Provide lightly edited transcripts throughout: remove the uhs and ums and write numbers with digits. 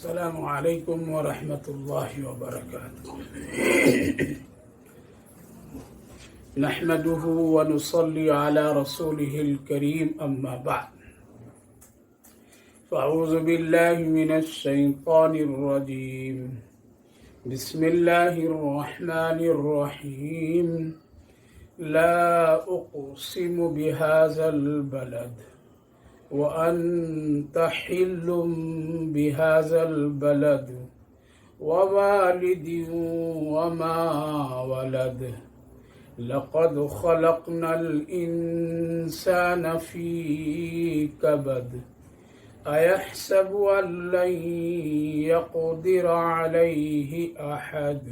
السلام علیکم ورحمۃ اللہ وبرکاتہ نحمده ونصلي على رسوله الكريم اما بعد فاعوذ باللہ من الشیطان الرجیم بسم اللہ الرحمن الرحیم لا اقسم بهذا البلد وأنت حل بهذا البلد ووالد وما ولد لقد خلقنا الإنسان في كبد أيحسب أن لن يقدر عليه أحد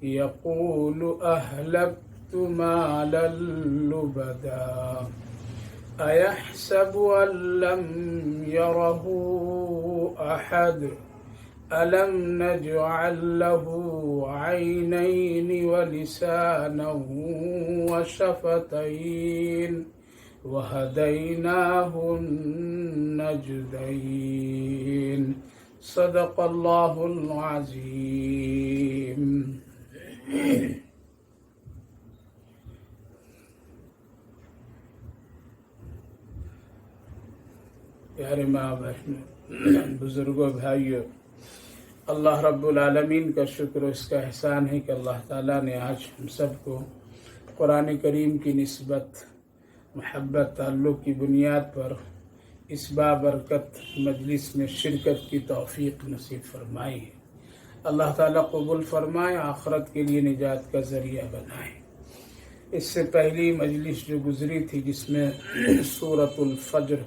يقول أهلكت مالا لبدا أيحسب أن لم يره أحد ألم نجعل له عينين ولسانا وشفتين وهديناه النجدين صدق الله العظيم. پیارے ماں بہنوں، بزرگوں، بھائیوں، اللہ رب العالمین کا شکر و اس کا احسان ہے کہ اللہ تعالیٰ نے آج ہم سب کو قرآن کریم کی نسبت، محبت، تعلق کی بنیاد پر اس بابرکت مجلس میں شرکت کی توفیق نصیب فرمائی ہے. اللہ تعالیٰ قبول فرمائے، آخرت کے لیے نجات کا ذریعہ بنائے. اس سے پہلی مجلس جو گزری تھی جس میں سورۃ الفجر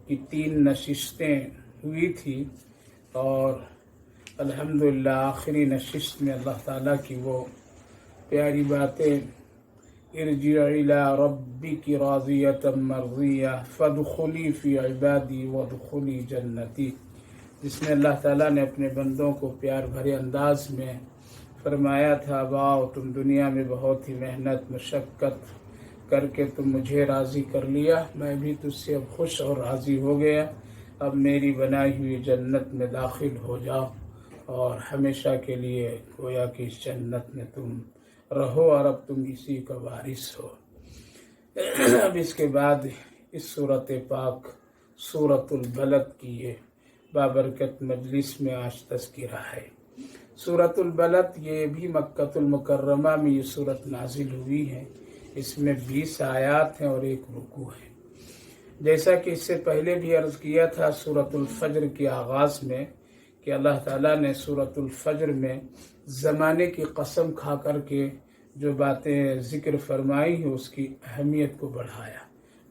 کی 3 نشستیں ہوئی تھی، اور الحمدللہ آخری نشست میں اللہ تعالیٰ کی وہ پیاری باتیں ارجع الی ربک راضیۃ مرضیہ فادخلی فی عبادی وادخلی جنتی، جس میں اللہ تعالیٰ نے اپنے بندوں کو پیار بھرے انداز میں فرمایا تھا، باؤ تم دنیا میں بہت ہی محنت مشقت کر کے تم مجھے راضی کر لیا، میں بھی تجھ سے اب خوش اور راضی ہو گیا، اب میری بنائی ہوئی جنت میں داخل ہو جاؤ اور ہمیشہ کے لیے گویا کہ اس جنت میں تم رہو اور اب تم اسی کا وارث ہو. اب اس کے بعد اس صورت پاک سورۃ البلد کی یہ بابرکت مجلس میں آج تذکرہ ہے. سورۃ البلد یہ بھی مکہ المکرمہ میں یہ صورت نازل ہوئی ہے. اس میں 20 آیات ہیں اور 1 رکوع ہے. جیسا کہ اس سے پہلے بھی عرض کیا تھا سورۃ الفجر کے آغاز میں کہ اللہ تعالیٰ نے سورۃ الفجر میں زمانے کی قسم کھا کر کے جو باتیں ذکر فرمائی ہیں اس کی اہمیت کو بڑھایا.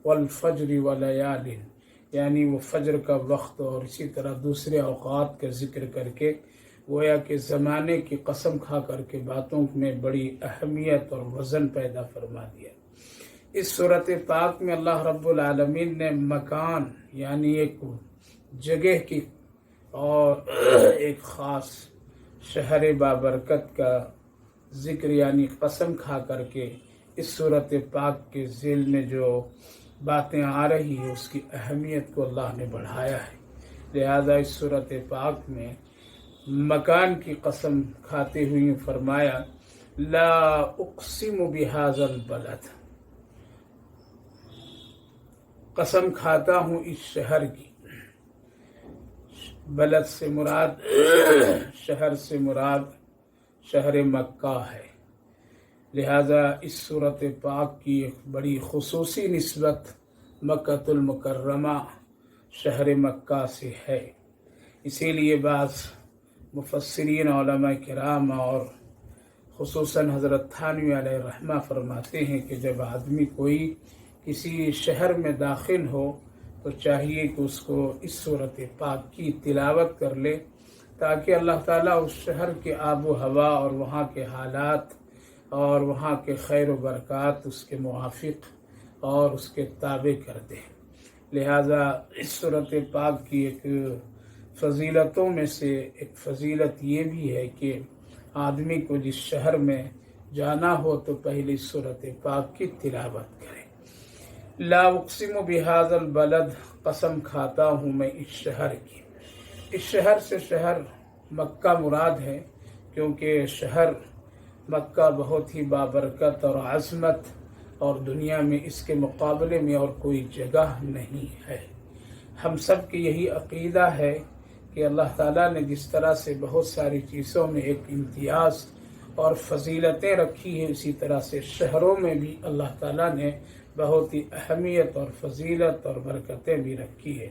والفجر ولیال، یعنی وہ فجر کا وقت اور اسی طرح دوسرے اوقات کا ذکر کر کے گویا کہ زمانے کی قسم کھا کر کے باتوں میں بڑی اہمیت اور وزن پیدا فرما دیا. اس صورت پاک میں اللہ رب العالمین نے مکان یعنی ایک جگہ کی اور ایک خاص شہر بابرکت کا ذکر یعنی قسم کھا کر کے اس صورت پاک کے ذیل میں جو باتیں آ رہی ہیں اس کی اہمیت کو اللہ نے بڑھایا ہے. لہذا اس صورت پاک میں مکان کی قسم کھاتے ہوئے فرمایا لا اقسم بهذا البلد، قسم کھاتا ہوں اس شہر کی. بلد سے مراد شہر سے مراد شہر مکہ ہے. لہذا اس صورت پاک کی ایک بڑی خصوصی نسبت مکہ المکرمہ شہر مکہ سے ہے. اسی لیے بعض مفسرین علماء کرام اور خصوصاً حضرت تھانوی علیہ الرحمہ فرماتے ہیں کہ جب آدمی کوئی کسی شہر میں داخل ہو تو چاہیے کہ اس کو اس صورت پاک کی تلاوت کر لے تاکہ اللہ تعالیٰ اس شہر کے آب و ہوا اور وہاں کے حالات اور وہاں کے خیر و برکات اس کے موافق اور اس کے تابع کر دے. لہذا اس صورت پاک کی ایک فضیلتوں میں سے ایک فضیلت یہ بھی ہے کہ آدمی کو جس شہر میں جانا ہو تو پہلی سورۃ پاک کی تلاوت کرے. لا اقسم بهذا البلد، قسم کھاتا ہوں میں اس شہر کی. اس شہر سے شہر مکہ مراد ہے، کیونکہ شہر مکہ بہت ہی بابرکت اور عظمت اور دنیا میں اس کے مقابلے میں اور کوئی جگہ نہیں ہے۔ ہم سب کی یہی عقیدہ ہے کہ اللہ تعالیٰ نے جس طرح سے بہت ساری چیزوں میں ایک امتیاز اور فضیلتیں رکھی ہیں، اسی طرح سے شہروں میں بھی اللہ تعالیٰ نے بہت ہی اہمیت اور فضیلت اور برکتیں بھی رکھی ہے۔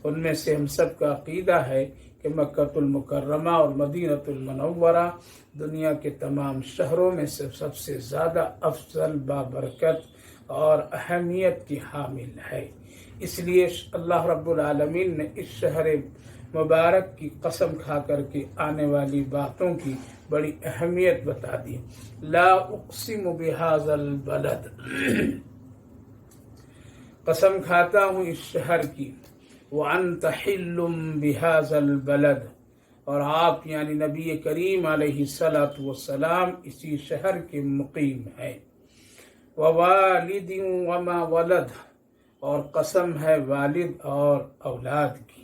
ان میں سے ہم سب کا عقیدہ ہے کہ مکہ المکرمہ اور مدینہ المنورہ دنیا کے تمام شہروں میں سے سب سے زیادہ افضل بابرکت اور اہمیت کی حامل ہے۔ اس لیے اللہ رب العالمین نے اس شہر مبارک کی قسم کھا کر کے آنے والی باتوں کی بڑی اہمیت بتا دی۔ لا اقسم بہذا البلد، قسم کھاتا ہوں اس شہر کی، وانت حل بہذا البلد، اور آپ یعنی نبی کریم علیہ الصلاۃ والسلام اسی شہر کے مقیم ہیں۔ ووالد وما ولد، اور قسم ہے والد اور اولاد کی۔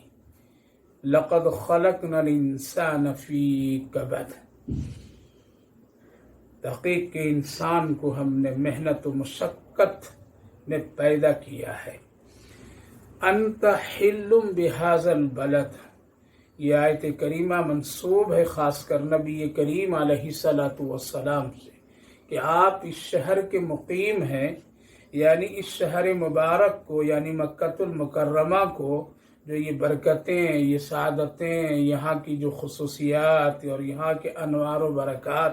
لقد خلقنا الانسان فی کبد، تحقیق کے انسان کو ہم نے محنت و مشقت میں پیدا کیا ہے۔ انت حل بہذا البلد، یہ آیت کریمہ منسوب ہے خاص کر نبی کریم علیہ الصلاۃ والسلام سے کہ آپ اس شہر کے مقیم ہیں، یعنی اس شہر مبارک کو یعنی مکہ المکرمہ کو جو یہ برکتیں، یہ سعادتیں، یہاں کی جو خصوصیات اور یہاں کے انوار و برکات،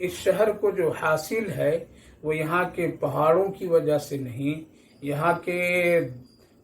اس شہر کو جو حاصل ہے وہ یہاں کے پہاڑوں کی وجہ سے نہیں، یہاں کے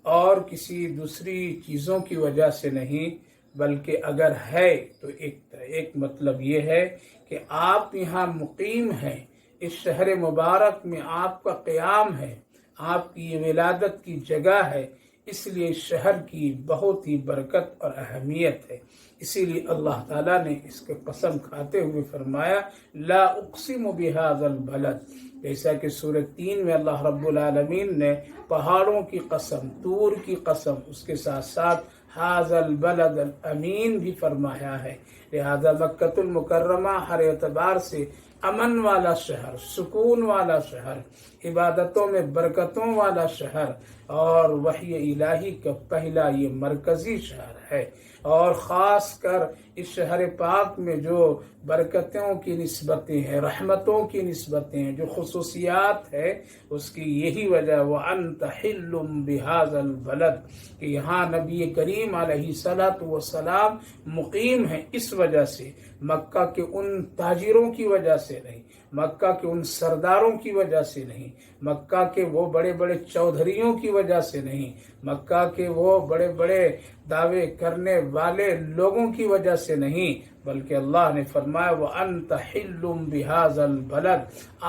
اور کسی دوسری چیزوں کی وجہ سے نہیں، بلکہ اگر ہے تو ایک مطلب یہ ہے کہ آپ یہاں مقیم ہیں، اس شہر مبارک میں آپ کا قیام ہے، آپ کی یہ ولادت کی جگہ ہے، اس لیے اس شہر کی بہت ہی برکت اور اہمیت ہے۔ اسی لیے اللہ تعالیٰ نے اس کے قسم کھاتے ہوئے فرمایا لا اقسم بہذا البلد، جیسا کہ سورہ 3 میں اللہ رب العالمین نے پہاڑوں کی قسم، طور کی قسم، اس کے ساتھ ساتھ ھذا البلد الامین بھی فرمایا ہے۔ لہذا مکہ المکرمہ ہر اعتبار سے امن والا شہر، سکون والا شہر، عبادتوں میں برکتوں والا شہر اور وحی الہی کا پہلا یہ مرکزی شہر ہے۔ اور خاص کر اس شہر پاک میں جو برکتوں کی نسبتیں ہیں، رحمتوں کی نسبتیں ہیں، جو خصوصیات ہے، اس کی یہی وجہ وَأَنْتَ حِلٌّ بِهَذَا الْبَلَدِ، کہ یہاں نبی کریم علیہ الصلاۃ والسلام مقیم ہیں، اس وجہ سے، مکہ کے ان تاجروں کی وجہ سے نہیں، مکہ کے ان سرداروں کی وجہ سے نہیں، مکہ کے وہ بڑے بڑے چودھریوں کی وجہ سے نہیں، مکہ کے وہ بڑے بڑے دعوے کرنے والے لوگوں کی وجہ سے نہیں، بلکہ اللہ نے فرمایا وَأَنْتَ حِلٌّ بِهَذَا الْبَلَدِ،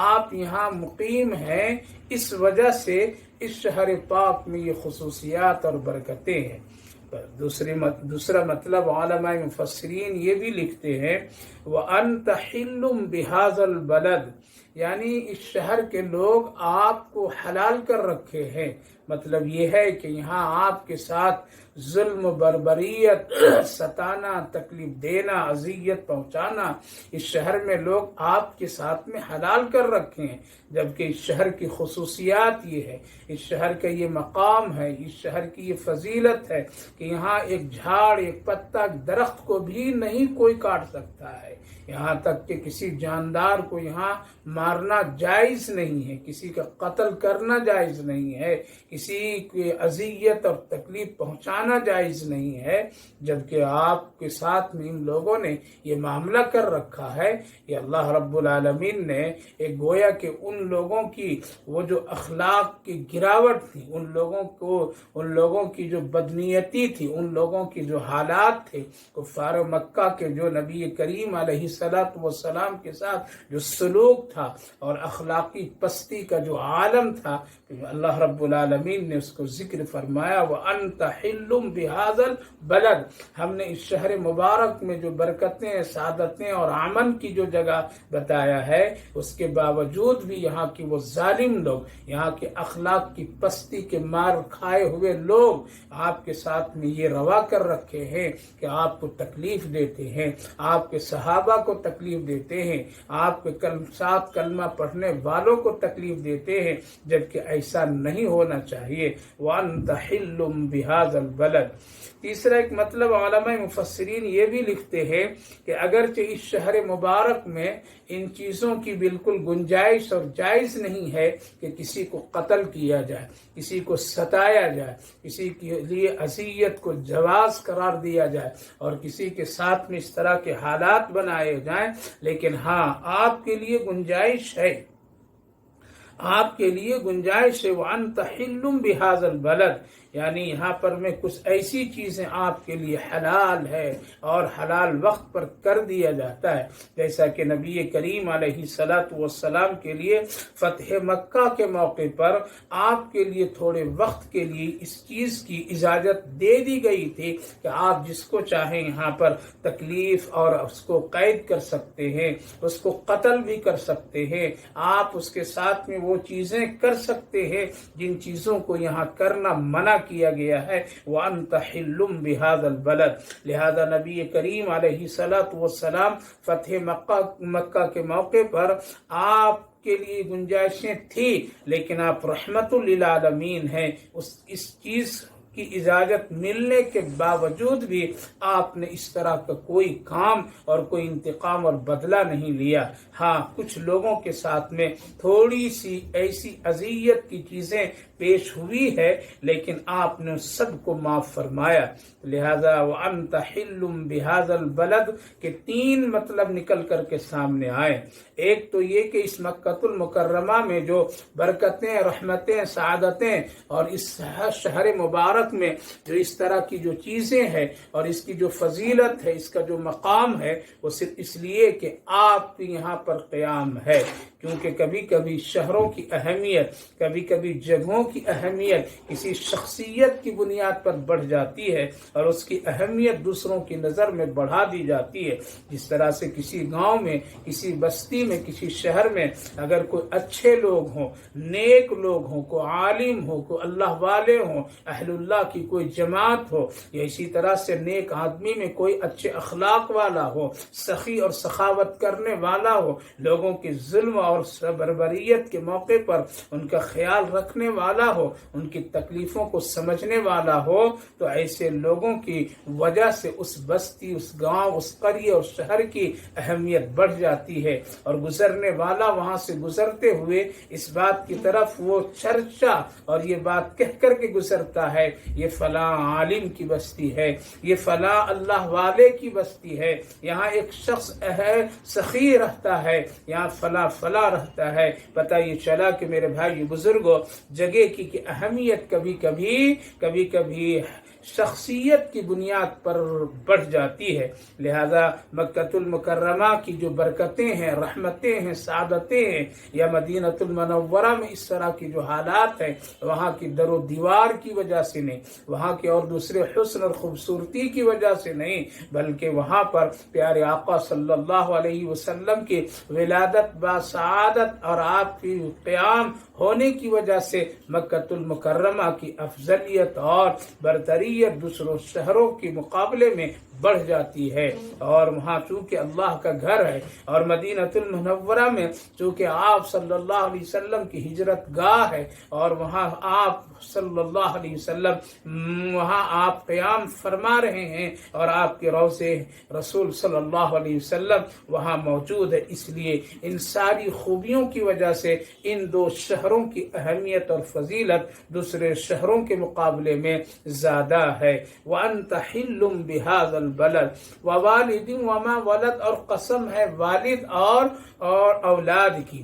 آپ یہاں مقیم ہیں، اس وجہ سے اس شہر پاک میں یہ خصوصیات اور برکتیں ہیں۔ دوسرا مطلب علماء مفسرین یہ بھی لکھتے ہیں وَأَنْتَ حِلٌّ بِهَذَا الْبَلَدِ، یعنی اس شہر کے لوگ آپ کو حلال کر رکھے ہیں۔ مطلب یہ ہے کہ یہاں آپ کے ساتھ ظلم، بربریت، ستانا، تکلیف دینا، اذیت پہنچانا، اس شہر میں لوگ آپ کے ساتھ میں حلال کر رکھے ہیں، جبکہ اس شہر کی خصوصیات یہ ہے، اس شہر کا یہ مقام ہے، اس شہر کی یہ فضیلت ہے کہ یہاں ایک جھاڑ، ایک پتا، درخت کو بھی نہیں کوئی کاٹ سکتا ہے، یہاں تک کہ کسی جاندار کو یہاں مارنا جائز نہیں ہے، کسی کا قتل کرنا جائز نہیں ہے، کسی کی اذیت اور تکلیف پہنچانا جائز نہیں ہے، جبکہ آپ کے ساتھ میں ان لوگوں نے یہ معاملہ کر رکھا ہے کہ اللہ رب العالمین نے ایک گویا کہ ان لوگوں کی وہ جو اخلاق کی گراوٹ تھی، ان لوگوں کی جو بدنیتی تھی، ان لوگوں کی جو حالات تھے، کفار مکہ کے جو نبی کریم علیہ الصلاۃ والسلام کے ساتھ جو سلوک تھا اور اخلاقی پستی کا جو عالم تھا، اللہ رب العالمین العالمین نے اس کو ذکر فرمایا وَأَنْتَ حِلٌّ بِهَذَا الْبَلَدِ، ہم نے اس شہر مبارک میں جو برکتیں، سعادتیں اور امن کی جو جگہ بتایا ہے، اس کے باوجود بھی یہاں کی وہ ظالم لوگ، یہاں کے اخلاق کی پستی کے مار کھائے ہوئے لوگ آپ کے ساتھ میں یہ روا کر رکھے ہیں کہ آپ کو تکلیف دیتے ہیں، آپ کے صحابہ کو تکلیف دیتے ہیں، آپ کے ساتھ کلمہ پڑھنے والوں کو تکلیف دیتے ہیں، جبکہ ایسا نہیں ہونا چاہیے۔ وَأَنْتَ حِلٌّ بِهَذَا الْبَلَدِ۔ تیسرا ایک مطلب علماء مفسرین یہ بھی لکھتے ہیں کہ اگرچہ اس شہر مبارک میں ان چیزوں کی بالکل گنجائش اور جائز نہیں ہے کہ کسی کو قتل کیا جائے، کسی کو ستایا جائے، کسی کے لیے اذیت کو جواز قرار دیا جائے اور کسی کے ساتھ میں اس طرح کے حالات بنائے جائیں، لیکن ہاں آپ کے لیے گنجائش ہے، آپ کے لیے گنجائش ہے۔ وَأَنْتَ حِلٌّ بِهَذَا الْبَلَدِ، یعنی یہاں پر میں کچھ ایسی چیزیں آپ کے لیے حلال ہے اور حلال وقت پر کر دیا جاتا ہے، جیسا کہ نبی کریم علیہ الصلاۃ والسلام کے لیے فتح مکہ کے موقع پر آپ کے لیے تھوڑے وقت کے لیے اس چیز کی اجازت دے دی گئی تھی کہ آپ جس کو چاہیں یہاں پر تکلیف اور اس کو قید کر سکتے ہیں، اس کو قتل بھی کر سکتے ہیں، آپ اس کے ساتھ میں وہ چیزیں کر سکتے ہیں جن چیزوں کو یہاں کرنا منع کیا گیا ہے۔ وَأَنْتَ حِلٌّ بِهَذَا الْبَلَدِ، لہذا نبی کریم علیہ الصلاۃ والسلام فتح مکہ کے موقع پر آپ کے لیے گنجائشیں تھی، لیکن آپ رحمت للعالمین ہیں، اس چیز کی اجازت ملنے کے باوجود بھی آپ نے اس طرح کا کوئی کام اور کوئی انتقام اور بدلہ نہیں لیا۔ ہاں کچھ لوگوں کے ساتھ میں تھوڑی سی ایسی اذیت کی چیزیں پیش ہوئی ہے، لیکن آپ نے سب کو معاف فرمایا۔ لہذا وَأَنْتَ حِلٌّ بِهَذَا الْبَلَدِ کے تین مطلب نکل کر کے سامنے آئے۔ ایک تو یہ کہ اس مکہ المکرمہ میں جو برکتیں، رحمتیں، سعادتیں اور اس شہر مبارک میں جو اس طرح کی جو چیزیں ہیں اور اس کی جو فضیلت ہے، اس کا جو مقام ہے، وہ صرف اس لیے کہ آپ کی یہاں پر قیام ہے، کیونکہ کبھی کبھی شہروں کی اہمیت، کبھی کبھی جگہوں کی اہمیت کسی شخصیت کی بنیاد پر بڑھ جاتی ہے اور اس کی اہمیت دوسروں کی نظر میں بڑھا دی جاتی ہے۔ جس طرح سے کسی گاؤں میں، کسی بستی میں، کسی شہر میں اگر کوئی اچھے لوگ ہوں، نیک لوگ ہوں، کوئی عالم ہو، کوئی اللہ والے ہوں، اہل اللہ کی کوئی جماعت ہو، یا اسی طرح سے نیک آدمی میں کوئی اچھے اخلاق والا ہو، سخی اور سخاوت کرنے والا ہو، لوگوں کے ظلم اور بربریت کے موقع پر ان کا خیال رکھنے والا ہو، ان کی تکلیفوں کو سمجھنے والا ہو، تو ایسے لوگوں کی وجہ سے اس بستی، اس گاؤں، اس قریے اور شہر کی اہمیت بڑھ جاتی ہے، اور گزرنے والا وہاں سے گزرتے ہوئے اس بات کی طرف وہ چرچا اور یہ بات کہہ کر کے گزرتا ہے، یہ فلاں عالم کی بستی ہے، یہ فلاں اللہ والے کی بستی ہے، یہاں ایک شخص سخی رہتا ہے، یہاں فلاں فلاں رہتا ہے۔ پتہ یہ چلا کہ میرے بھائی بزرگوں، جگہ کی اہمیت کبھی کبھی شخصیت کی بنیاد پر بڑھ جاتی ہے۔ لہذا مکہ المکرمہ کی جو برکتیں ہیں، رحمتیں ہیں، سعادتیں ہیں، یا مدینہ المنورہ میں اس طرح کی جو حالات ہیں، وہاں کی در و دیوار کی وجہ سے نہیں، وہاں کے اور دوسرے حسن اور خوبصورتی کی وجہ سے نہیں، بلکہ وہاں پر پیارے آقا صلی اللہ علیہ وسلم کی ولادت با سعادت اور آپ کی قیام ہونے کی وجہ سے مکہ المکرمہ کی افضلیت اور برتریت دوسروں شہروں کے مقابلے میں بڑھ جاتی ہے، اور وہاں چونکہ اللہ کا گھر ہے، اور مدینہ المنورہ میں چونکہ آپ صلی اللہ علیہ وسلم کی ہجرت گاہ ہے، اور وہاں آپ صلی اللہ علیہ وسلم وہاں آپ قیام فرما رہے ہیں، اور آپ کے روضے رسول صلی اللہ علیہ وسلم وہاں موجود ہے، اس لیے ان ساری خوبیوں کی وجہ سے ان دو شہروں کی اہمیت اور فضیلت دوسرے شہروں کے مقابلے میں زیادہ ہے۔ وَأَنْتَ حِلٌّ بِهَذَا الْبَلَدِ وَوَالِدٍ وَمَا وَلَدَ، اور قسم ہے والد اور اولاد کی،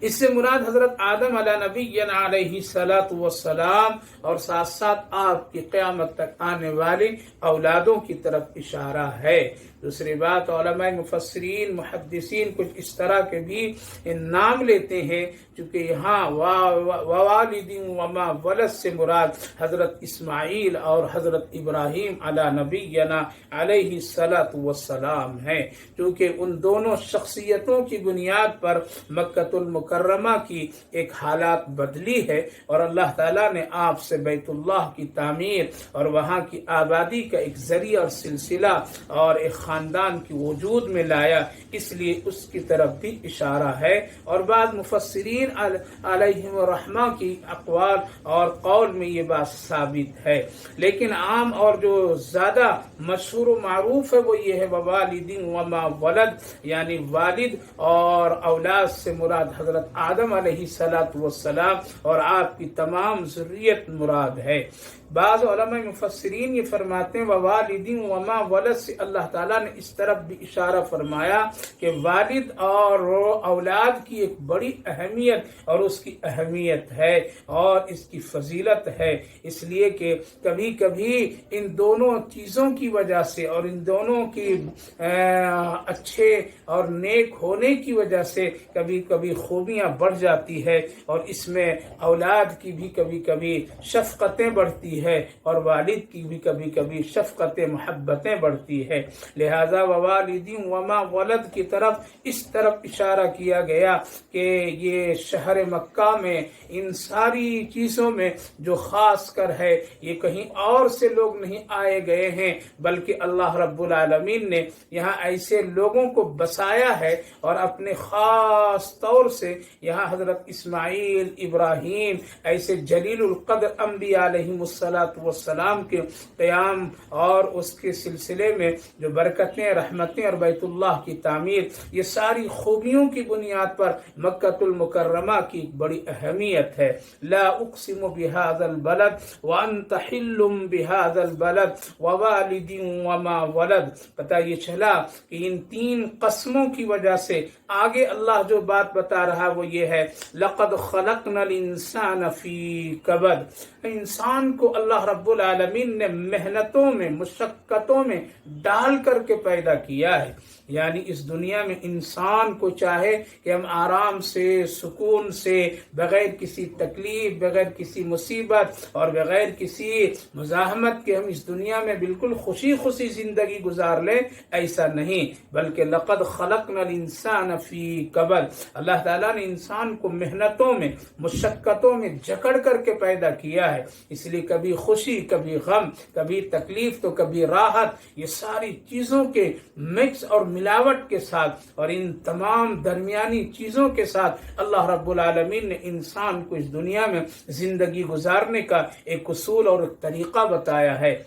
اس سے مراد حضرت آدم علیہ نبینا علیہ الصلوۃ والسلام اور ساتھ ساتھ آپ کی قیامت تک آنے والی اولادوں کی طرف اشارہ ہے۔ دوسری بات، علماء مفسرین محدثین کچھ اس طرح کے بھی نام لیتے ہیں، چونکہ یہاں ووالد وما ولد سے مراد حضرت اسماعیل اور حضرت ابراہیم علی نبینا علیہ الصلوۃ والسلام ہے، کیونکہ ان دونوں شخصیتوں کی بنیاد پر مکۃ المکرمہ کی ایک حالات بدلی ہے، اور اللہ تعالیٰ نے آپ سے بیت اللہ کی تعمیر اور وہاں کی آبادی کا ایک ذریعہ اور سلسلہ اور ایک خاندان کی وجود میں لایا، اس لیے اس کی طرف بھی اشارہ ہے۔ اور بعض مفسرین علیہم الرحمہ کی اقوال اور قول میں یہ بات ثابت ہے، لیکن عام اور جو زیادہ مشہور و معروف ہے وہ یہ ہے ووالد وما ولد، یعنی والد اور اولاد سے مراد حضرت آدم علیہ السلام اور آپ کی تمام ذریت مراد ہے۔ بعض علماء مفسرین یہ فرماتے ہیں ووالد وما ولد سے اللہ تعالیٰ نے اس طرف بھی اشارہ فرمایا کہ والد اور اولاد کی ایک بڑی اہمیت اور اس کی اہمیت ہے اور اس کی فضیلت ہے، اس لیے کہ کبھی کبھی ان دونوں چیزوں کی وجہ سے اور ان دونوں کی اچھے اور نیک ہونے کی وجہ سے کبھی کبھی خوبیاں بڑھ جاتی ہے، اور اس میں اولاد کی بھی کبھی کبھی شفقتیں بڑھتی ہے اور والد کی بھی کبھی کبھی شفقتیں محبتیں بڑھتی ہے۔ لہذا ووالد وما ولد کی طرف اس طرف اشارہ کیا گیا کہ یہ شہر مکہ میں ان ساری چیزوں میں جو خاص کر ہے یہ کہیں اور سے لوگ نہیں آئے گئے ہیں، بلکہ اللہ رب العالمین نے یہاں ایسے لوگوں کو بسایا ہے، اور اپنے خاص طور سے یہاں حضرت اسماعیل، ابراہیم ایسے جلیل القدر انبیاء علیہم والسلام کے قیام اور اس کے سلسلے میں جو برکتیں، رحمتیں اور بیت اللہ کی تعمیر، یہ ساری خوبیوں کی بنیاد پر مکۃ المکرمہ کی بڑی اہمیت ہے۔ لا اقسم بهذا البلد وانت حل بهذا البلد ووالد وما ولد، پتہ یہ چلا کہ ان تین قسموں کی وجہ سے آگے اللہ جو بات بتا رہا وہ یہ ہے لقد خلقنا الانسان فی کبد، انسان کو اللہ رب العالمین نے محنتوں میں، مشقتوں میں ڈال کر کے پیدا کیا ہے۔ یعنی اس دنیا میں انسان کو چاہے کہ ہم آرام سے، سکون سے، بغیر کسی تکلیف، بغیر کسی مصیبت اور بغیر کسی مزاحمت کے ہم اس دنیا میں بالکل خوشی خوشی زندگی گزار لیں، ایسا نہیں، بلکہ لقد خلقنا الانسان فی کبد، اللہ تعالیٰ نے انسان کو محنتوں میں، مشقتوں میں جکڑ کر کے پیدا کیا ہے، اس لیے کبھی خوشی، کبھی غم، کبھی تکلیف تو کبھی راحت، یہ ساری چیزوں کے مکس اور ملاوٹ کے ساتھ اور ان تمام درمیانی چیزوں کے ساتھ اللہ رب العالمین نے انسان کو اس دنیا میں زندگی گزارنے کا ایک اصول اور ایک طریقہ بتایا ہے۔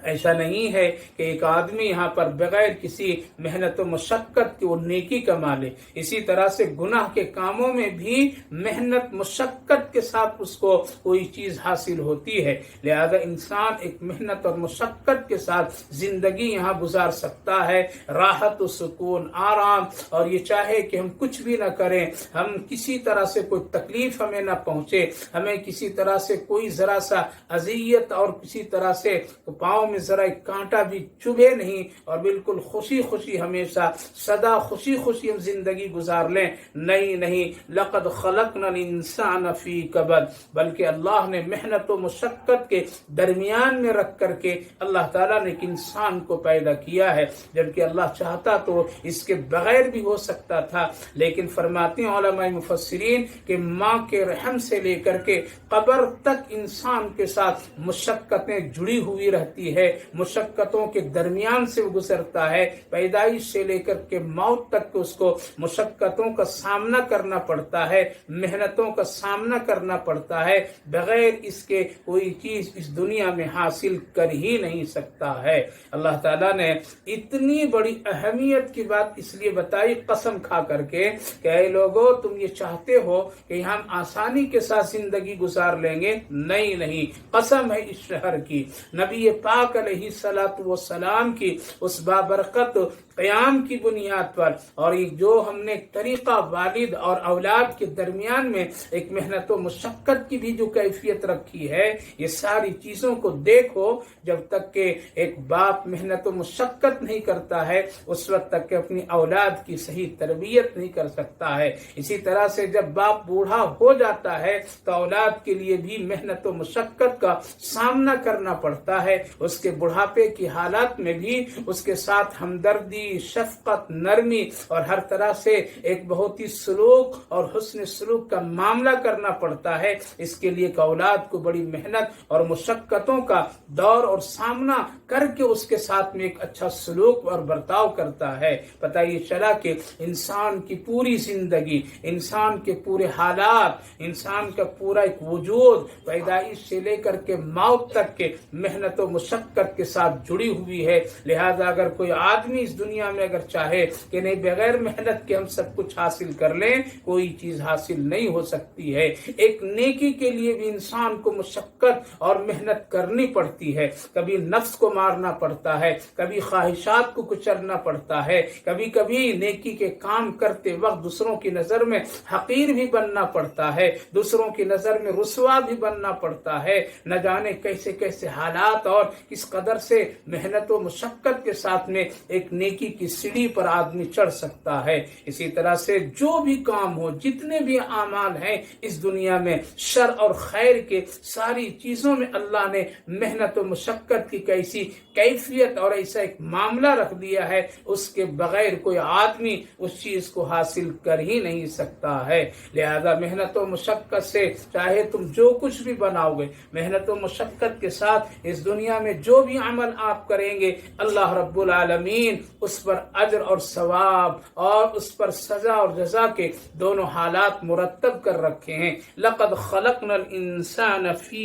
ایسا نہیں ہے کہ ایک آدمی یہاں پر بغیر کسی محنت و مشقت کی وہ نیکی کما لے، اسی طرح سے گناہ کے کاموں میں بھی محنت مشقت کے ساتھ اس کو کوئی چیز حاصل ہوتی ہے، لہذا انسان ایک محنت اور مشقت کے ساتھ زندگی یہاں گزار سکتا ہے، راحت و سکون، آرام، اور یہ چاہے کہ ہم کچھ بھی نہ کریں، ہم کسی طرح سے کوئی تکلیف ہمیں نہ پہنچے، ہمیں کسی طرح سے کوئی ذرا سا اذیت اور کسی طرح سے پاؤں میں ذرا ایک کانٹا بھی چبھے نہیں، اور بالکل خوشی خوشی ہمیشہ سدا خوشی خوشی ہم زندگی گزار لیں، نہیں، لقد خلقنا الانسان فی کبد، بلکہ اللہ نے محنت و مشقت کے درمیان میں رکھ کر کے اللہ تعالیٰ نے ایک انسان کو پیدا کیا ہے، جبکہ اللہ چاہتا تو اس کے بغیر بھی ہو سکتا تھا، لیکن فرماتے ہیں علماء مفسرین کہ ماں کے رحم سے لے کر کے قبر تک انسان کے ساتھ مشقتیں جڑی ہوئی رہتی ہے، مشقتوں کے درمیان سے وہ گزرتا ہے، پیدائش سے لے کر کے موت تک اس کو مشقتوں کا سامنا کرنا پڑتا ہے، محنتوں کا سامنا کرنا پڑتا ہے، بغیر اس کے کوئی چیز اس دنیا میں حاصل کر ہی نہیں سکتا ہے۔ اللہ تعالیٰ نے اتنی بڑی اہمیت کی بات اس لیے بتائی قسم کھا کر کے کہ اے لوگو تم یہ چاہتے ہو کہ ہم آسانی کے ساتھ زندگی گزار لیں گے، نہیں، قسم ہے اس شہر کی، نبی پاک علیہ السلام کی اس بابرکت قیام کی بنیاد پر، اور یہ جو ہم نے طریقہ والد اور اولاد کے درمیان میں ایک محنت و مشقت کی بھی جو کیفیت رکھی ہے، یہ ساری چیزوں کو دیکھو۔ جب تک کہ ایک باپ محنت و مشقت نہیں کرتا ہے اس وقت تک کہ اپنی اولاد کی صحیح تربیت نہیں کر سکتا ہے۔ اسی طرح سے جب باپ بوڑھا ہو جاتا ہے تو اولاد کے لیے بھی محنت و مشقت کا سامنا کرنا پڑتا ہے۔ اس کے بڑھاپے کی حالات میں بھی اس کے ساتھ ہمدردی، شفقت، نرمی اور ہر طرح سے ایک بہت ہی سلوک اور حسن سلوک کا معاملہ کرنا پڑتا ہے۔ اس کے لیے اولاد کو بڑی محنت اور مشقتوں کا دور اور سامنا کر کے اس کے ساتھ میں ایک اچھا سلوک اور برتاؤ کرتا ہے۔ پتہ یہ چلا کہ انسان کی پوری زندگی، انسان کے پورے حالات، انسان کا پورا ایک وجود پیدائش سے لے کر کے موت تک کے محنت و مشقت کے ساتھ جڑی ہوئی ہے۔ لہذا اگر کوئی آدمی اس دنیا میں اگر چاہے کہ نہیں بغیر محنت کے ہم سب کچھ حاصل کر لیں، کوئی چیز حاصل نہیں ہو سکتی ہے۔ ایک نیکی کے لیے بھی انسان کو مشقت اور محنت کرنی پڑتی ہے۔ کبھی نفس کو مارنا پڑتا ہے، کبھی خواہشات کو کچلنا پڑتا ہے، کبھی کبھی نیکی کے کام کرتے وقت دوسروں کی نظر میں حقیر بھی بننا پڑتا ہے، دوسروں کی نظر میں رسوا بھی بننا پڑتا ہے۔ نہ جانے کیسے کیسے حالات اور کس قدر سے محنت و مشقت کے ساتھ میں ایک نیکی کی سیڑھی پر آدمی چڑھ سکتا ہے۔ اسی طرح سے جو بھی کام ہو، جتنے بھی اعمال ہیں اس دنیا میں، شر اور خیر کے ساری چیزوں میں اللہ نے محنت و مشقت کی کیسی کیفیت اور ایسا ایک معاملہ رکھ دیا ہے، اس کے بغیر کوئی آدمی اس چیز کو حاصل کر ہی نہیں سکتا ہے۔ لہذا محنت و مشقت سے چاہے تم جو کچھ بھی بناؤ گے، محنت و مشقت کے ساتھ اس دنیا میں جو بھی عمل آپ کریں گے، اللہ رب العالمین اس پر اجر اور ثواب اور اس پر سزا اور جزا کے دونوں حالات مرتب کر رکھے ہیں۔ لقد خلقنا الانسان فی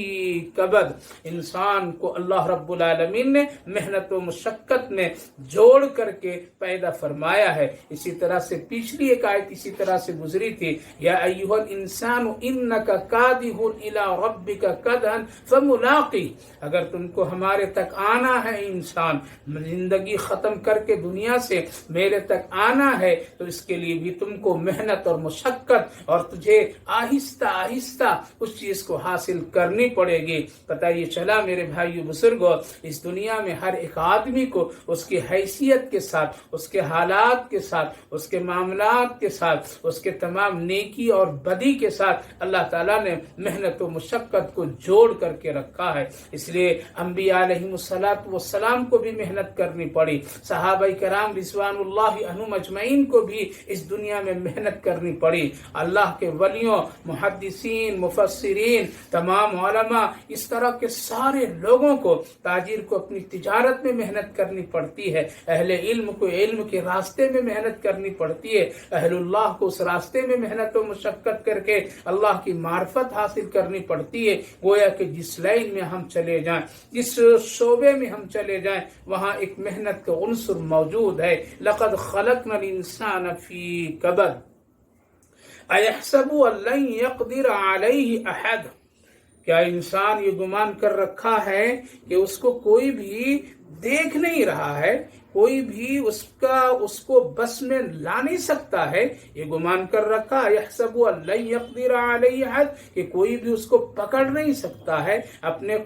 کبد، انسان کو اللہ رب العالمین نے محنت و مشقت میں جوڑ کر کے پیدا فرمایا ہے۔ اسی طرح سے پچھلی ایک آیت اسی طرح سے گزری تھی، یا ایھا الانسان انک کادح الی ربک کدحا فملاقی، اگر تم کو ہمارے تک آنا ہے، انسان زندگی ختم کر کے دنیا سے میرے تک آنا ہے، تو اس کے لیے بھی تم کو محنت اور مشقت اور تجھے آہستہ آہستہ اس چیز کو حاصل کرنی پڑے گی۔ پتہ یہ چلا میرے بھائیو بزرگو، اس دنیا میں ہر ایک آدمی کو اس کی حیثیت کے ساتھ، اس کے حالات کے ساتھ، اس کے معاملات کے ساتھ، اس کے تمام نیکی اور بدی کے ساتھ اللہ تعالیٰ نے محنت و مشقت کو جوڑ کر کے رکھا ہے۔ اس لیے انبیاء علیہم السلام کو بھی محنت کرنی پڑی، صحابہ کرام رضوان اللہ عنہم اجمعین کو بھی اس دنیا میں محنت کرنی پڑی، اللہ کے ولیوں، محدثین، مفسرین، تمام علماء، اس طرح کے سارے لوگوں کو، تاجر کو اپنی تجارت میں محنت کرنی پڑتی ہے، اہل علم کو علم کے راستے میں محنت کرنی پڑتی ہے، اہل اللہ کو اس راستے میں محنت و مشقت کر کے اللہ کی معرفت حاصل کرنی پڑتی ہے۔ گویا کہ جس لائن میں ہم چلے جائیں، جس شعبے میں ہم چلے جائیں، وہاں ایک محنت کا عنصر موجود ہے۔ لقد خلقنا الانسان فی کبد ایحسب ان لن یقدر علیہ احد، کیا انسان یہ گمان کر رکھا ہے کہ اس کو کوئی بھی دیکھ نہیں رہا ہے، کوئی بھی اس کو بس میں لا نہیں سکتا ہے؟ یہ گمان کر رکھا یحسب ان لن یقدر علیہ احد، کہ کوئی بھی اس کو پکڑ نہیں سکتا ہے، اپنے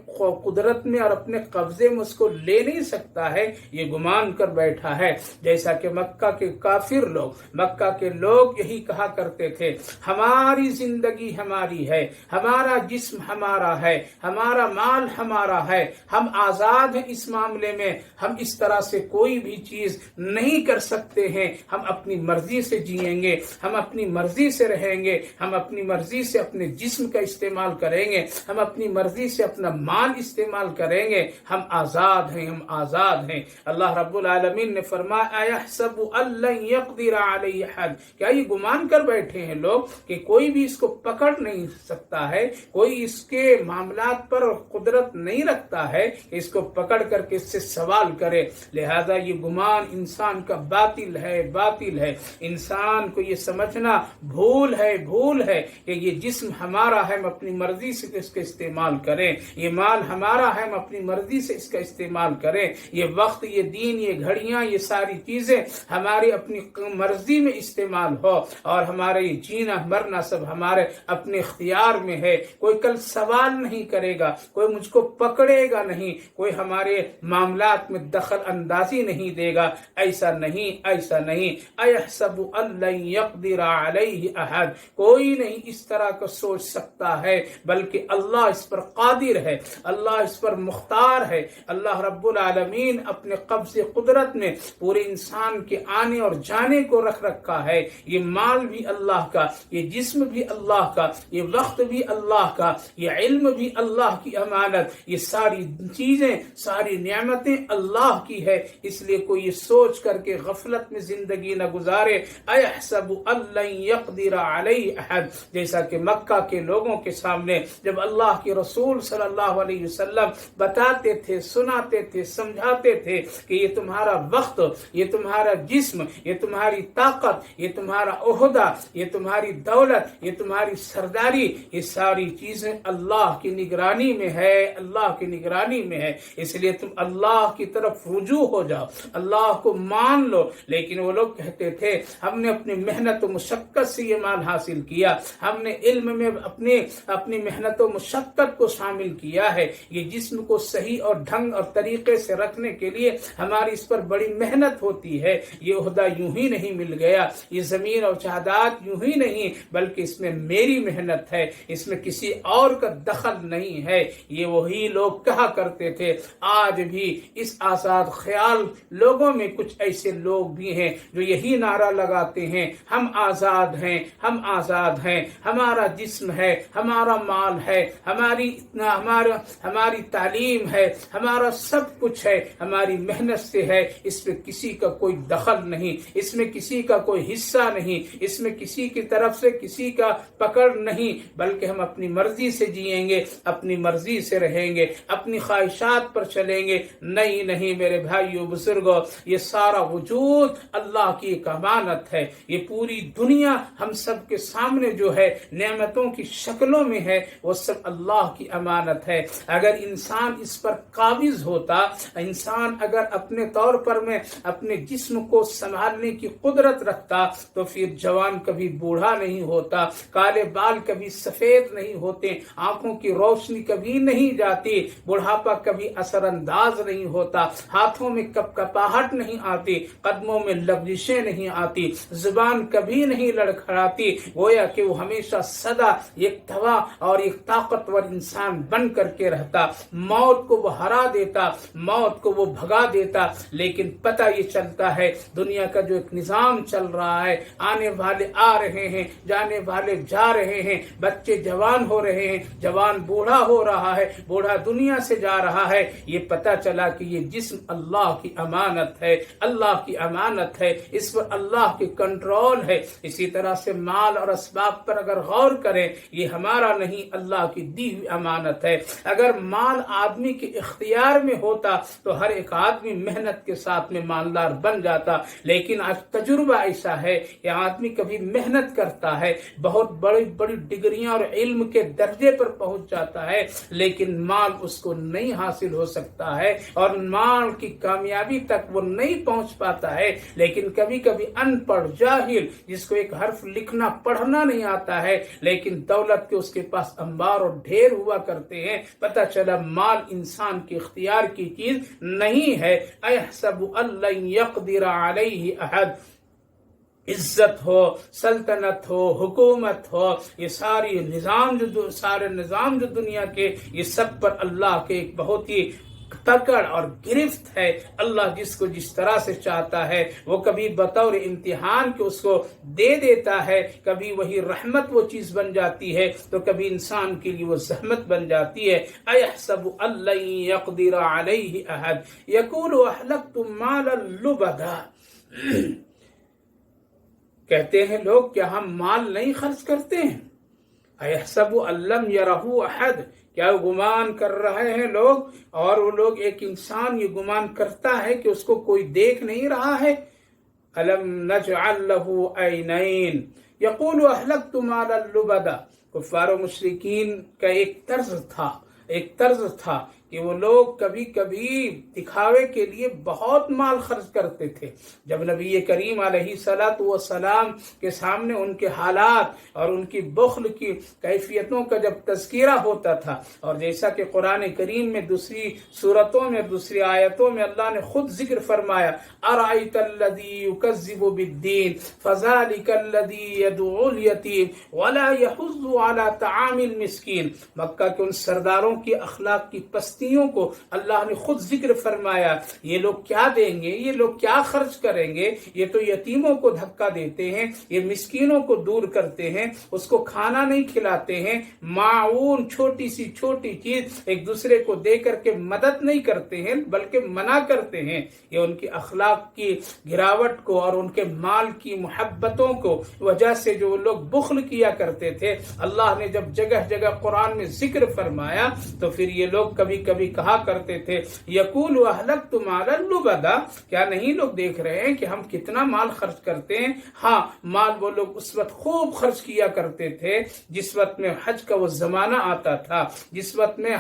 قدرت میں اور اپنے قبضے میں اس کو لے نہیں سکتا ہے، یہ گمان کر بیٹھا ہے۔ جیسا کہ مکہ کے کافر لوگ، مکہ کے لوگ یہی کہا کرتے تھے، ہماری زندگی ہماری ہے، ہمارا جسم ہمارا ہے، ہمارا مال ہمارا ہے، ہم آزاد ہیں اس معاملے میں، ہم اس طرح سے کوئی بھی چیز نہیں کر سکتے ہیں، ہم اپنی مرضی سے جئیں گے، ہم اپنی مرضی سے رہیں گے، ہم اپنی مرضی سے اپنے جسم کا استعمال کریں گے، ہم اپنی مرضی سے اپنا مال استعمال کریں گے، ہم آزاد ہیں، ہم آزاد ہیں۔ اللہ رب العالمین نے فرمایا ایحسب ان لن یقدر علیہ احد، کیا یہ گمان کر بیٹھے ہیں لوگ کہ کوئی بھی اس کو پکڑ نہیں سکتا ہے، کوئی اس کے معاملات پر قدرت نہیں رکھتا ہے کہ اس کو پکڑ کر کے اس سے سوال کرے۔ لہذا یہ گمان انسان کا باطل ہے. انسان کو یہ سمجھنا بھول ہے کہ یہ جسم ہمارا ہے، ہم اپنی مرضی سے اس کا استعمال کریں. یہ مال ہمارا ہے، ہم اپنی مرضی سے اس کا استعمال کریں. یہ وقت، یہ دین، یہ گھڑیاں، یہ ساری چیزیں ہماری اپنی مرضی میں استعمال ہو، اور ہمارا یہ جینا مرنا سب ہمارے اپنے اختیار میں ہے. کوئی کل سوال نہیں کرے گا، کوئی مجھ کو پکڑے گا نہیں، کوئی ہمارے معاملات میں دخل اندازی نہیں دے گا. ایسا نہیں. ایحسب ان لن یقدر علیہ احد، کوئی نہیں اس طرح کا سوچ سکتا ہے، بلکہ اللہ اس پر قادر ہے، اللہ اس پر مختار ہے. اللہ رب العالمین اپنے قبض قدرت میں پورے انسان کے آنے اور جانے کو رکھا ہے. یہ مال بھی اللہ کا، یہ جسم بھی اللہ کا، یہ وقت بھی اللہ کا، یہ علم بھی اللہ کی امانت، یہ ساری چیزیں، ساری نعمتیں اللہ کی ہے. اس لیے کوئی یہ سوچ کر کے غفلت میں زندگی نہ گزارے. ایحسب ان لن یقدر علیہ احد، جیسا کہ مکہ کے لوگوں کے سامنے جب اللہ کے رسول صلی اللہ علیہ وسلم بتاتے تھے، سناتے تھے، سمجھاتے تھے کہ یہ تمہارا وقت، یہ تمہارا جسم، یہ تمہاری طاقت، یہ تمہارا عہدہ، یہ تمہاری دولت، یہ تمہاری سرداری، یہ ساری چیزیں اللہ کی نگرانی میں ہے، اللہ کی نگرانی میں ہے. اس لیے تم اللہ کی طرف رجوع ہو جاؤ، اللہ کو مان لو. لیکن وہ لوگ کہتے تھے ہم نے اپنی محنت و مشقت سے یہ مال حاصل کیا، ہم نے علم میں اپنی محنت و مشقت کو شامل کیا ہے. یہ جسم کو صحیح اور ڈھنگ اور طریقے سے رکھنے کے لیے ہماری اس پر بڑی محنت ہوتی ہے. یہ عہدہ یوں ہی نہیں مل گیا، یہ زمین اور جائیداد یوں ہی نہیں، بلکہ اس میں میری محنت ہے، اس میں کسی اور کا دخل نہیں ہے. یہ وہی لوگ کہا کرتے تھے. آج بھی اس آزاد خیال لوگوں میں کچھ ایسے لوگ بھی ہیں جو یہی نعرہ لگاتے ہیں، ہم آزاد ہیں، ہم آزاد ہیں، ہمارا جسم ہے، ہمارا مال ہے، ہماری تعلیم ہے، ہمارا سب کچھ ہے، ہماری محنت سے ہے، اس میں کسی کا کوئی دخل نہیں، اس میں کسی کا کوئی حصہ نہیں، اس میں کسی کی طرف سے کسی کا پکڑ نہیں، بلکہ ہم اپنی مرضی سے جئیں گے، اپنی مرضی سے رہیں گے، اپنی خواہشات پر چلیں گے. نہیں میرے بھائیو بزرگوں، یہ سارا وجود اللہ کی ایک امانت ہے. یہ پوری دنیا ہم سب کے سامنے جو ہے نعمتوں کی شکلوں میں ہے، وہ سب اللہ کی امانت ہے. اگر انسان اس پر قابض ہوتا، انسان اگر اپنے طور پر میں اپنے جسم کو سنبھالنے کی قدرت رکھتا، تو پھر جوان کبھی بوڑھا نہیں ہوتا، کالے بال کبھی سفید نہیں ہوتے، آنکھوں کی روشنی کبھی نہیں جاتی، بڑھاپا کبھی اثر انداز نہیں ہوتا، ہاتھوں میں کپاہٹ نہیں آتی، قدموں میں لغزشیں نہیں آتی، زبان کبھی نہیں لڑکھڑاتی. گویا کہ وہ ہمیشہ سدا ایک توا اور ایک طاقتور انسان بن کر کے رہتا. موت کو وہ ہرا دیتا، موت کو وہ بھگا دیتا. لیکن پتہ یہ چلتا ہے دنیا کا جو ایک نظام چل رہا ہے، آنے والے آ رہے ہیں، جانے والے جا رہے ہیں، بچے جوان ہو رہے ہیں، جوان بوڑھا ہو رہا ہے، بوڑھا دنیا سے جا رہا ہے. یہ پتہ چلا کہ یہ جسم اللہ کی امانت ہے، اللہ کی امانت ہے، اس پر اللہ کی کنٹرول ہے. اسی طرح سے مال اور اسباب پر اگر غور کریں، یہ ہمارا نہیں، اللہ کی دی ہوئی امانت ہے. اگر مال آدمی کے اختیار میں ہوتا تو ہر ایک آدمی محنت کے ساتھ میں مالدار بن جاتا. لیکن آج تجربہ ایسا ہے کہ آدمی کبھی محنت کرتا ہے، بہت بڑی بڑی ڈگریاں اور علم کے درجے پر پہنچ جاتا ہے، لیکن مال اس کو نہیں حاصل ہو سکتا ہے اور مال کی کامیابی تک وہ نہیں پہنچ پاتا ہے. لیکن کبھی کبھی ان پڑھ جاہل، جس کو ایک حرف لکھنا پڑھنا نہیں آتا ہے، لیکن دولت کے اس کے پاس انبار اور ڈھیر ہوا کرتے ہیں، پتہ چلا مال انسان کے اختیار کی چیز نہیں ہے. ایحسب ان لن یقدر علیہ احد، عزت ہو، سلطنت ہو، حکومت ہو، یہ سارے نظام جو دنیا کے، یہ سب پر اللہ کے ایک بہت ہی پکڑ اور گرفت ہے. اللہ جس کو جس طرح سے چاہتا ہے وہ کبھی بطور امتحان کے اس کو دے دیتا ہے، کبھی وہی رحمت وہ چیز بن جاتی ہے تو کبھی انسان کے لیے وہ زحمت بن جاتی ہے. ایحسب ان لن یقدر علیہ احد یقول احلقت مالا لبدا، کہتے ہیں لوگ کیا ہم مال نہیں خرچ کرتے ہیں؟ اَيَحْسَبُ أَن لَّمْ يَرَهُ أَحَدٌ، کیا گمان کر رہے ہیں لوگ، اور وہ لوگ، ایک انسان یہ گمان کرتا ہے کہ اس کو کوئی دیکھ نہیں رہا ہے. أَلَمْ نَجْعَل لَّهُ عَيْنَيْنِ يَقُولُ أَهْلَكْتُ مَالًا لُبَدًا. کفار و مشرکین کا ایک طرز تھا کہ وہ لوگ کبھی کبھی دکھاوے کے لیے بہت مال خرچ کرتے تھے. جب نبی کریم علیہ السلام کے سامنے ان کے حالات اور ان کی بخل کی کیفیتوں کا جب تذکرہ ہوتا تھا، اور جیسا کہ قرآن کریم میں دوسری صورتوں میں، دوسری آیتوں میں اللہ نے خود ذکر فرمایا، أَرَأَيْتَ الَّذِي يُكَذِّبُ بِالدِّينِ فَذَلِكَ الَّذِي يَدْعُو الْيَتِيمَ وَلَا يَحُضُّ عَلَى طَعَامِ الْمِسْكِينِ. مکہ کے ان سرداروں کی اخلاق کی پستیوں کو اللہ نے خود ذکر فرمایا. یہ لوگ کیا دیں گے، یہ لوگ کیا خرچ کریں گے، یہ تو یتیموں کو دھکا دیتے ہیں، یہ مسکینوں کو دور کرتے ہیں، اس کو کھانا نہیں کھلاتے ہیں، معاون چھوٹی سی چھوٹی چیز ایک دوسرے کو دے کر کے مدد نہیں کرتے ہیں بلکہ منع کرتے ہیں. یہ ان کی اخلاق کی گراوٹ کو اور ان کے مال کی محبتوں کو وجہ سے جو لوگ بخل کیا کرتے تھے، اللہ نے جب جگہ جگہ قرآن میں ذکر فرمایا تو پھر یہ لوگ کبھی کبھی کہا کرتے تھے، یقول اہلکت مالا لبدا، کیا نہیں لوگ دیکھ رہے ہیں کہ ہم کتنا مال خرچ کرتے ہیں. ہاں، مال وہ لوگ اس وقت خوب خرچ کیا کرتے تھے جس وقت میں حج کا وہ زمانہ آتا تھا، جس وقت میں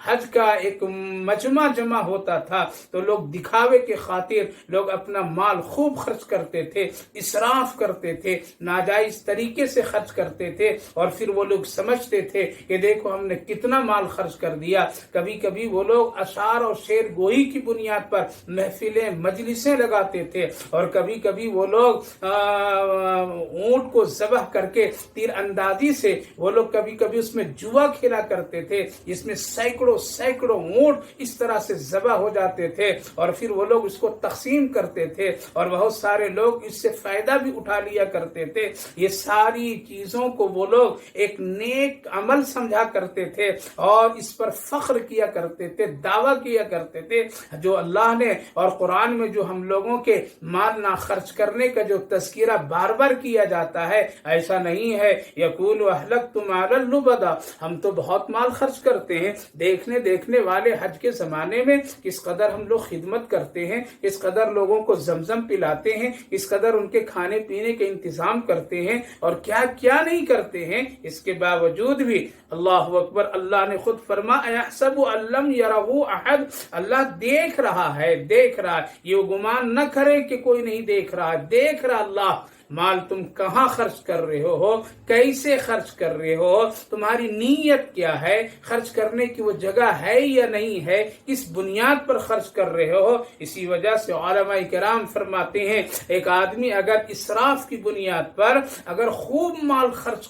حج کا ایک مجمع جمع ہوتا تھا تو لوگ دکھاوے کے خاطر لوگ اپنا مال خوب خرچ کرتے تھے، اسراف کرتے تھے، ناجائز طریقے سے خرچ کرتے تھے، اور پھر وہ لوگ سمجھتے تھے کہ دیکھو ہم نے کتنا مال خرچ کر دیا. کبھی کبھی وہ لوگ اشعار اور شعر گوئی کی بنیاد پر محفلیں مجلسیں لگاتے تھے، اور کبھی کبھی وہ لوگ اونٹ کو ذبح کر کے تیر اندازی سے وہ لوگ کبھی کبھی اس میں جوا کھیلا کرتے تھے، جس میں سینکڑوں اونٹ اس طرح سے ذبح ہو جاتے تھے، اور پھر وہ لوگ اس کو تقسیم کرتے تھے اور بہت سارے لوگ اس سے فائدہ بھی اٹھا لیا کرتے تھے. یہ ساری چیزوں کو وہ لوگ ایک نیک عمل سمجھا کرتے تھے اور اس پر فخر کیا کرتے تھے، دعویٰ کیا کرتے تھے. جو اللہ نے اور قرآن میں جو ہم لوگوں کے مال نہ خرچ کرنے کا جو تذکرہ بار بار کیا جاتا ہے، ایسا نہیں ہے. یقول اہلکت مالا لبدا، ہم تو بہت مال خرچ کرتے ہیں. دیکھنے والے حج کے زمانے میں کس قدر ہم لوگ خدمت کرتے ہیں، کس قدر لوگوں کو زمزم پلاتے ہیں، کس قدر ان کے کھانے پینے کے انتظام کرتے ہیں، اور کیا کیا نہیں کرتے ہیں. اس کے باوجود بھی اللہ اکبر، اللہ نے خود فرمایا اَيَحْسَبُ أَن لَّمْ يَرَهُ أَحَدٌ، اللہ دیکھ رہا ہے. یہ گمان نہ کرے کہ کوئی نہیں دیکھ رہا، دیکھ رہا اللہ. مال تم کہاں خرچ کر رہے ہو، کیسے خرچ کر رہے ہو، تمہاری نیت کیا ہے، خرچ کرنے کی وہ جگہ ہے یا نہیں ہے، کس بنیاد پر خرچ کر رہے ہو. اسی وجہ سے علماء کرام فرماتے ہیں ایک آدمی اگر اسراف کی بنیاد پر اگر خوب مال خرچ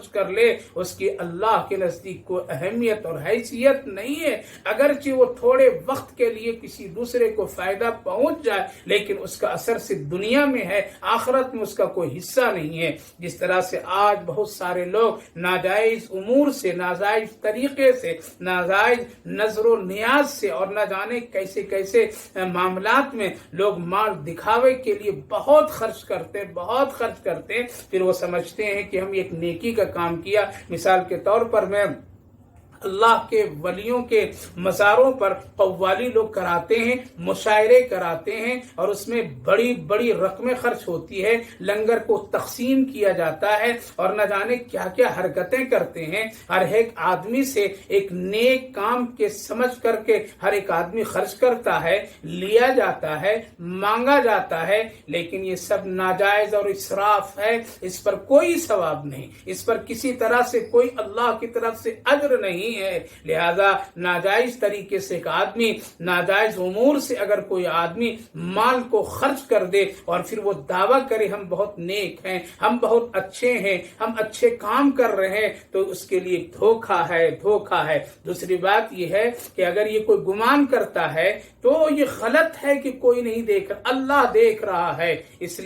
کر لے اس کی اللہ کے نزدیک کوئی اہمیت اور حیثیت نہیں ہے. اگرچہ وہ تھوڑے وقت کے لیے کسی دوسرے کو فائدہ پہنچ جائے لیکن اس کا اثر صرف دنیا میں ہے، آخرت میں اس کا کوئی حصہ نہیں ہے. جس طرح سے آج بہت سارے لوگ ناجائز امور سے، ناجائز طریقے سے، ناجائز نظر و نیاز سے اور نہ جانے کیسے کیسے معاملات میں لوگ مال دکھاوے کے لیے بہت خرچ کرتے، پھر وہ سمجھتے ہیں کہ ہم ایک نیکی کا کام کیا. مثال کے طور پر میں اللہ کے ولیوں کے مزاروں پر قوالی لوگ کراتے ہیں، مشاعرے کراتے ہیں، اور اس میں بڑی بڑی رقمیں خرچ ہوتی ہے، لنگر کو تقسیم کیا جاتا ہے، اور نہ جانے کیا کیا حرکتیں کرتے ہیں. ہر ایک آدمی سے ایک نیک کام کے سمجھ کر کے ہر ایک آدمی خرچ کرتا ہے، لیا جاتا ہے، مانگا جاتا ہے، لیکن یہ سب ناجائز اور اسراف ہے. اس پر کوئی ثواب نہیں، اس پر کسی طرح سے کوئی اللہ کی طرف سے اجر نہیں ہے. لہذا ناجائز طریقے سے ایک آدمی، ناجائز امور سے اگر کوئی آدمی مال کو خرچ کر دے اور پھر وہ دعویٰ کرے ہم بہت نیک ہیں، ہم بہت اچھے ہیں، ہم اچھے کام کر رہے ہیں، تو اس کے لیے دھوکہ ہے. دوسری بات یہ ہے کہ اگر یہ کوئی گمان کرتا ہے تو یہ غلط ہے کہ کوئی نہیں دیکھ رہا، اللہ دیکھ رہا ہے. اس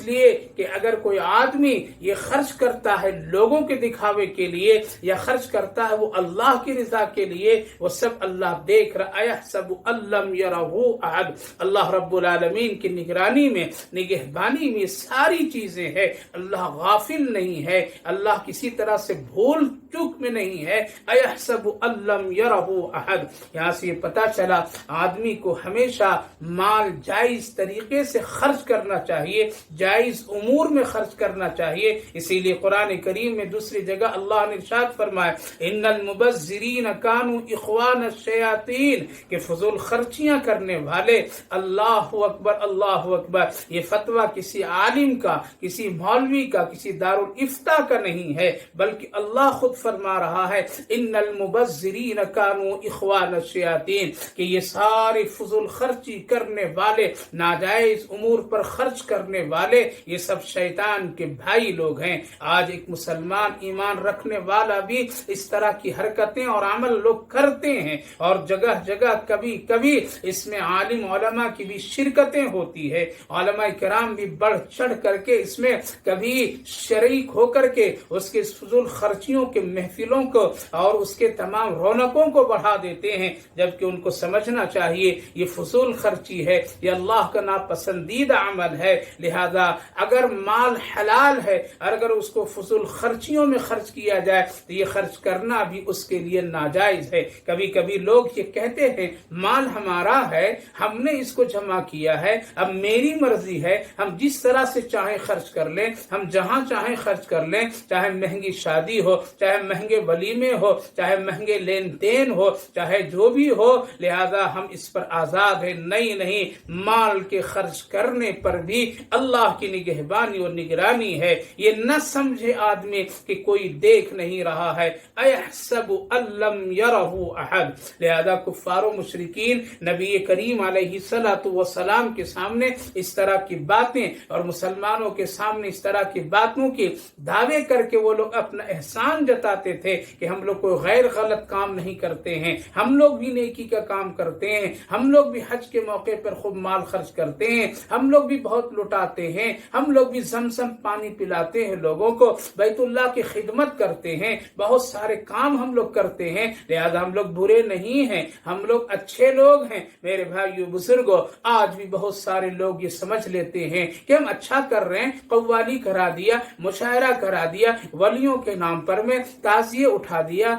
لیے کہ اگر کوئی آدمی یہ خرچ کرتا ہے لوگوں کے دکھاوے کے لیے، یا خرچ کرتا ہے وہ اللہ کی رضا کے لیے وہ سب اللہ دیکھ رہا ہے. یحسب ان لم یرہ احد. اللہ رب العالمین کی نگرانی میں، نگہبانی میں ساری چیزیں ہیں. اللہ غافل نہیں ہے، اللہ کسی طرح سے بھول چوک میں نہیں ہے. ایحسب ان لم یرہ احد. یہاں سے یہ پتہ چلا آدمی کو ہمیشہ مال جائز طریقے سے خرچ کرنا چاہیے، جائز امور میں خرچ کرنا چاہیے. اسی لیے قرآن کریم میں دوسری جگہ اللہ نے ارشاد فرمایا ان المبذرین کانوا اخوان الشیاطین، کہ فضول خرچیاں کرنے والے. اللہ اکبر اللہ اکبر. یہ فتویٰ کسی عالم کا، کسی مولوی کا، کسی دارالافتاء کا نہیں ہے، بلکہ اللہ خود فرما رہا ہے ان المبذرین کانوا اخوان الشیاطین، کہ یہ سارے فضول خرچی کرنے والے، ناجائز امور پر خرچ کرنے والے، یہ سب شیطان کے بھائی لوگ ہیں. آج ایک مسلمان ایمان رکھنے والا بھی اس طرح کی حرکتیں اور عمل لوگ کرتے ہیں، اور جگہ جگہ کبھی کبھی اس میں عالم علماء کی بھی شرکتیں ہوتی ہے. علماء کرام بھی بڑھ چڑھ کر کے اس میں کبھی شریک ہو کر کے اس کے فضول خرچیوں کے محفلوں کو اور اس کے تمام رونقوں کو بڑھا دیتے ہیں، جبکہ ان کو سمجھنا چاہیے یہ فضول خرچی ہے، یہ اللہ کا ناپسندیدہ عمل ہے. لہذا اگر مال حلال ہے اور اگر اس کو فضول خرچیوں میں خرچ کیا جائے تو یہ خرچ کرنا بھی اس کے لیے ناجائز ہے. کبھی کبھی لوگ یہ کہتے ہیں مال ہمارا ہے، ہم نے اس کو جمع کیا ہے، اب میری مرضی ہے، ہم جس طرح سے چاہیں خرچ کر لیں، ہم جہاں چاہیں خرچ کر لیں، چاہے مہنگی شادی ہو، چاہے مہنگے ولیمے ہو، چاہے مہنگے لین دین ہو، چاہے جو بھی ہو، لہذا ہم اس پر آزاد ہیں. نہیں، مال کے خرچ کرنے پر بھی اللہ کی نگہبانی اور نگرانی ہے. یہ نہ سمجھے آدمی کہ کوئی دیکھ نہیں رہا ہے. ایحسب ان لم یرہ احد. لہذا کفار و مشرکین نبی کریم علیہ الصلوۃ والسلام کے سامنے اس طرح کی باتیں اور مسلمانوں کے سامنے اس طرح کی باتوں کی دعوے کر کے وہ لوگ اپنا احسان جتاتے تھے کہ ہم لوگ کوئی غیر غلط کام نہیں کرتے ہیں، ہم لوگ بھی نیکی کا کام کرتے ہیں، ہم لوگ بھی حج کے موقع پر خوب مال خرچ کرتے ہیں، ہم لوگ بھی بہت لٹاتے ہیں، ہم لوگ بھی زمزم پانی پلاتے ہیں لوگوں کو، بیت اللہ کی خدمت کرتے ہیں، بہت سارے کام ہم لوگ کرتے ہیں. لہذا ہم لوگ برے نہیں ہیں، ہم لوگ اچھے لوگ ہیں. میرے بھائیو بزرگوں، آج بھی بہت سارے لوگ یہ سمجھ لیتے ہیں کہ ہم اچھا کر رہے ہیں، قوالی کرا دیا، مشاعرہ کرا دیا، ولیوں کے نام پر میں تعزیے اٹھا دیا،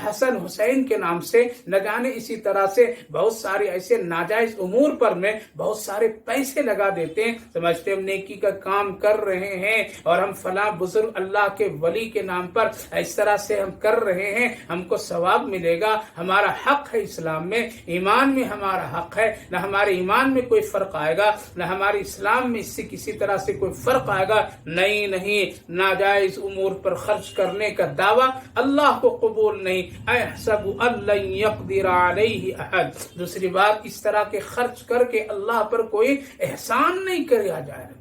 حسن حسین کے نام سے، نہ جانے اسی طرح سے بہت سارے ایسے ناجائز امور پر میں بہت سارے پیسے لگا دیتے ہیں. سمجھتے ہم نیکی کا کام کر رہے ہیں اور ہم فلاں بزرگ اللہ کے ولی کے نام پر اس طرح سے ہم کر رہے ہیں، ہم کو ثواب ملے گا. ہمارا حق ہے اسلام میں، ایمان میں ہمارا حق ہے، نہ ہمارے ایمان میں کوئی فرق آئے گا، نہ ہمارے اسلام میں اس سے کسی طرح سے کوئی فرق آئے گا. نہیں، ناجائز امور پر خرچ کرنے کا دعویٰ اللہ کو قبول نہیں. ایحسب ان لن یقدر علیہ احد. دوسری بات، اس طرح کے خرچ کر کے اللہ پر کوئی احسان نہیں کیا جائے.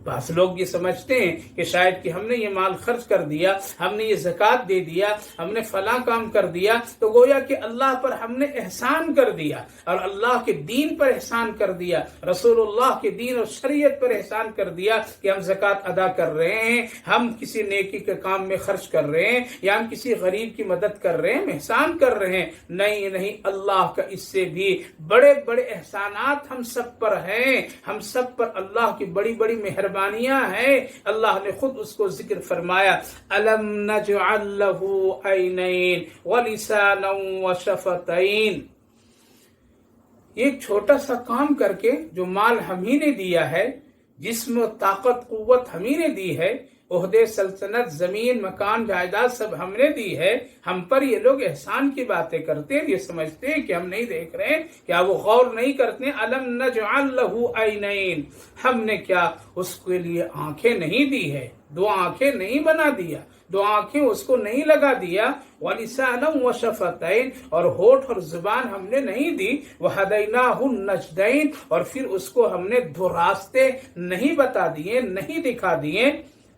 بعض لوگ یہ سمجھتے ہیں کہ شاید کہ ہم نے یہ مال خرچ کر دیا، ہم نے یہ زکوٰۃ دے دیا، ہم نے فلاں کام کر دیا تو گویا کہ اللہ پر ہم نے احسان کر دیا اور اللہ کے دین پر احسان کر دیا، رسول اللہ کے دین اور شریعت پر احسان کر دیا کہ ہم زکوٰۃ ادا کر رہے ہیں، ہم کسی نیکی کے کام میں خرچ کر رہے ہیں، یا ہم کسی غریب کی مدد کر رہے ہیں، ہم احسان کر رہے ہیں. نہیں، اللہ کا اس سے بھی بڑے بڑے احسانات ہم سب پر ہیں، ہم سب پر اللہ کی بڑی بڑی مہربانیاں ہیں. اللہ نے خود اس کو ذکر فرمایا، الم نجعل له عینین ولسانا وشفتین. ایک چھوٹا سا کام کر کے جو مال ہم ہی نے دیا ہے، جسم و طاقت قوت ہم ہی نے دی ہے، عہدے سلطنت زمین مکان جائیداد سب ہم نے دی ہے، ہم پر یہ لوگ احسان کی باتیں کرتے ہیں، یہ سمجھتے ہیں کہ ہم نہیں دیکھ رہے ہیں، کیا وہ غور نہیں کرتے ہیں؟ الم نجعل له عینین. ہم نے کیا اس کے لیے آنکھیں نہیں دی ہے، دو آنکھیں نہیں بنا دیا، دو آنکھیں اس کو نہیں لگا دیا. وَلِسَانًا وَشَفَتَيْن. اور ہونٹ اور زبان ہم نے نہیں دی. وَهَدَيْنَاهُ النَّجْدَيْن. اور پھر اس کو ہم نے دو راستے نہیں بتا دیے، نہیں دکھا دیے.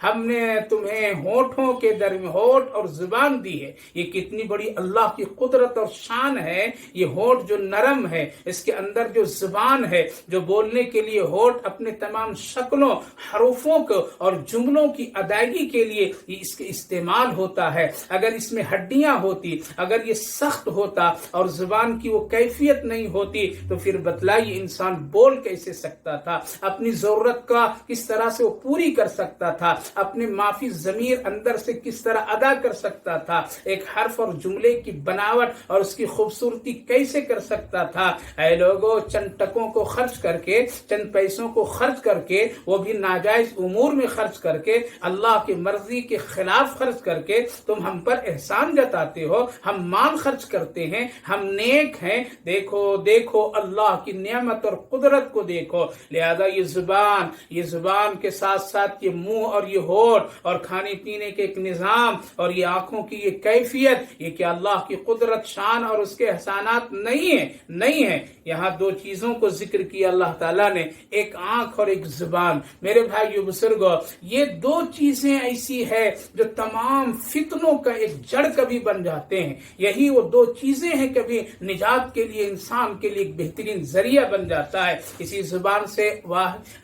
ہم نے تمہیں ہونٹوں کے درمیان ہونٹ اور زبان دی ہے. یہ کتنی بڑی اللہ کی قدرت اور شان ہے. یہ ہونٹ جو نرم ہے، اس کے اندر جو زبان ہے، جو بولنے کے لیے ہونٹ اپنے تمام شکلوں، حروفوں کو اور جملوں کی ادائیگی کے لیے اس کے استعمال ہوتا ہے. اگر اس میں ہڈیاں ہوتی، اگر یہ سخت ہوتا اور زبان کی وہ کیفیت نہیں ہوتی تو پھر بتلائیے انسان بول کیسے سکتا تھا، اپنی ضرورت کا کس طرح سے وہ پوری کر سکتا تھا، اپنے معافی ضمیر اندر سے کس طرح ادا کر سکتا تھا، ایک حرف اور جملے کی بناوٹ اور اس کی خوبصورتی کیسے کر سکتا تھا. اے لوگوں، چند ٹکوں کو خرچ کر کے، چند پیسوں کو خرچ کر کے، وہ بھی ناجائز امور میں خرچ کر کے، اللہ کی مرضی کے خلاف خرچ کر کے تم ہم پر احسان جتاتے ہو. ہم مال خرچ کرتے ہیں، ہم نیک ہیں. دیکھو دیکھو اللہ کی نعمت اور قدرت کو دیکھو. لہذا یہ زبان کے ساتھ ساتھ یہ منہ اور یہ ہونٹ اور کھانے پینے کے ایک نظام اور یہ آنکھوں کی یہ کیفیت، یہ کہ اللہ کی قدرت، شان اور اس کے احسانات نہیں ہے. یہاں دو چیزوں کو ذکر کیا اللہ تعالیٰ نے، ایک آنکھ اور ایک زبان. میرے بھائیو بزرگو، یہ دو چیزیں ایسی ہے جو تمام فتنوں کا ایک جڑ کبھی بن جاتے ہیں. یہی وہ دو چیزیں ہیں کبھی نجات کے لیے، انسان کے لیے ایک بہترین ذریعہ بن جاتا ہے. اسی زبان سے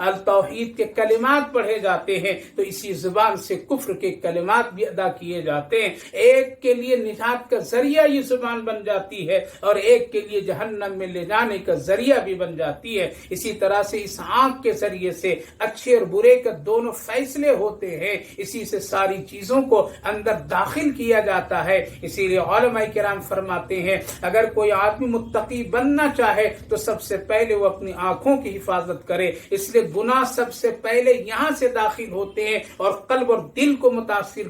التوحید کے کلمات پڑھے جاتے ہیں تو اسی زبان سے کفر کے کلمات بھی ادا کیے جاتے ہیں. ایک کے لیے نجات کا ذریعہ یہ زبان بن جاتی ہے اور ایک کے لیے جہنم میں لے جانے کا ذریعہ بھی بن جاتی ہے. اسی طرح سے اس آنکھ کے ذریعے سے اچھے اور برے کا دونوں فیصلے ہوتے ہیں. اسی سے ساری چیزوں کو اندر داخل کیا جاتا ہے. اسی لیے علماء کرام فرماتے ہیں اگر کوئی آدمی متقی بننا چاہے تو سب سے پہلے وہ اپنی آنکھوں کی حفاظت کرے. اس لیے گناہ سب سے پہلے یہاں سے داخل ہوتے ہیں اور قلب اور دل کو متاثر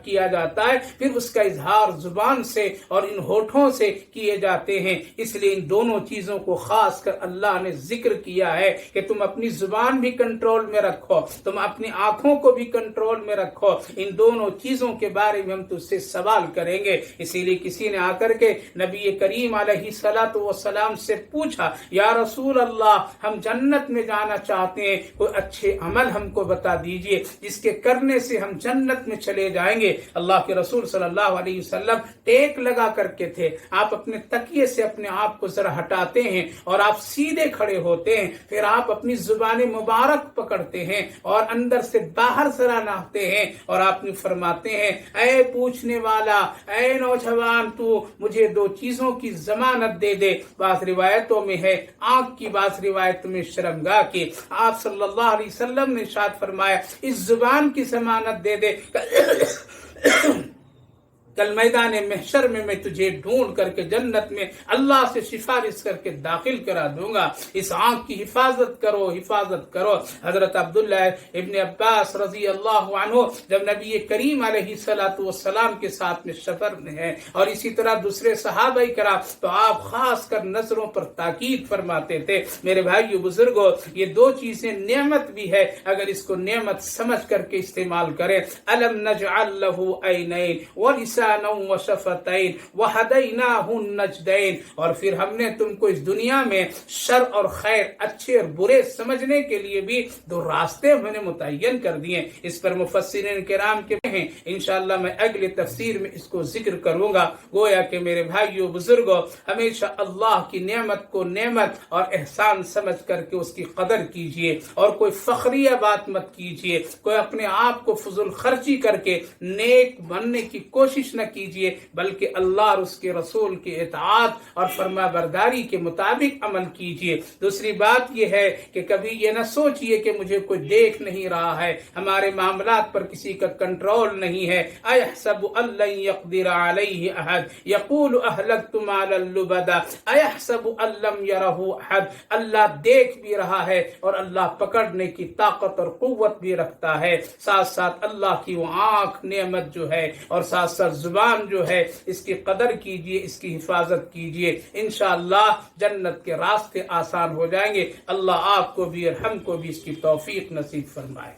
کیا جاتا ہے، پھر اس کا اظہار زبان سے اور ان ہونٹوں سے کیے جاتے ہیں. اس لیے ان دونوں چیزوں کو خاص کر اللہ نے ذکر کیا ہے کہ تم اپنی زبان بھی کنٹرول میں رکھو، تم اپنی آنکھوں کو بھی کنٹرول میں رکھو. ان دونوں چیزوں کے بارے میں ہم تجھ سے سوال کریں گے. اسی لیے کسی نے آ کر کے نبی کریم علیہ الصلوۃ والسلام سے پوچھا، یا رسول اللہ، ہم جنت میں جانا چاہتے ہیں، کوئی اچھے عمل ہم کو بتا دیجئے جس کے کرنے سے ہم جنت میں چلے جائیں گے. اللہ کے رسول صلی اللہ علیہ وسلم ٹیک لگا کر کے تھے. آپ اپنے تکیے سے اپنے آپ کو ذرا ہٹاتے ہیں اور آپ سیدھے کھڑے ہوتے ہیں، پھر آپ اپنی زبان مبارک پکڑتے ہیں اور اندر سے باہر ذرا نہتے ہیں اور آپ نے فرماتے ہیں، اے پوچھنے والا، اے نوجوان، تو مجھے دو چیزوں کی ضمانت دے دے. بعض روایتوں میں ہے آنکھ کی، بعض روایتوں میں شرمگاہ کی. آپ صلی اللہ علیہ وسلم نے ارشاد فرمایا اس زبان کی ضمانت دے دے، کل میدان محشر میں تجھے ڈھونڈ کر کے جنت میں اللہ سے سفارش کر کے داخل کرا دوں گا. اس آنکھ کی حفاظت کرو، حفاظت کرو. حضرت عبداللہ ابن عباس رضی اللہ عنہ جب نبی کریم علیہ الصلوۃ والسلام کے ساتھ میں سفر میں ہیں اور اسی طرح دوسرے صحابہ کرام، تو آپ خاص کر نظروں پر تاکید فرماتے تھے. میرے بھائیو بزرگوں، یہ دو چیزیں نعمت بھی ہے اگر اس کو نعمت سمجھ کر کے استعمال کریں. الم نجعل له عینین ولسانا وشفتین وہدیناہ النجدین. اور پھر ہم نے تم کو اس دنیا میں شر اور خیر، اچھے اور برے سمجھنے کے لیے بھی دو راستے ہم نے متعین کر دیے. اس پر مفسرین کرام کے ہیں، انشاءاللہ میں اگلی تفسیر میں اس کو ذکر کروں گا. گویا کہ میرے بھائیو بزرگوں، ہمیشہ اللہ کی نعمت کو نعمت اور احسان سمجھ کر کے اس کی قدر کیجئے اور کوئی فخریہ بات مت کیجئے. کوئی اپنے آپ کو فضول خرچی کر کے نیک بننے کی کوشش نہ کیجئے، بلکہ اللہ اور اس کے رسول کی اطاعت اور فرما برداری کے مطابق عمل کیجئے. دوسری بات یہ ہے کہ کبھی یہ نہ سوچئے کہ مجھے کوئی دیکھ نہیں رہا ہے، ہمارے معاملات پر کسی کا کنٹرول نہیں ہے. ایحسب ان لن یقدر علیہ احد یقول اہلکت مالا لبدا ایحسب ان لم یرہ احد. اللہ دیکھ بھی رہا ہے اور اللہ پکڑنے کی طاقت اور قوت بھی رکھتا ہے. ساتھ ساتھ اللہ کی وہ آنکھ نعمت جو ہے اور ساتھ ساتھ زبان جو ہے، اس کی قدر کیجئے، اس کی حفاظت کیجئے. انشاءاللہ جنت کے راستے آسان ہو جائیں گے. اللہ آپ کو بھی اور ہم کو بھی اس کی توفیق نصیب فرمائے.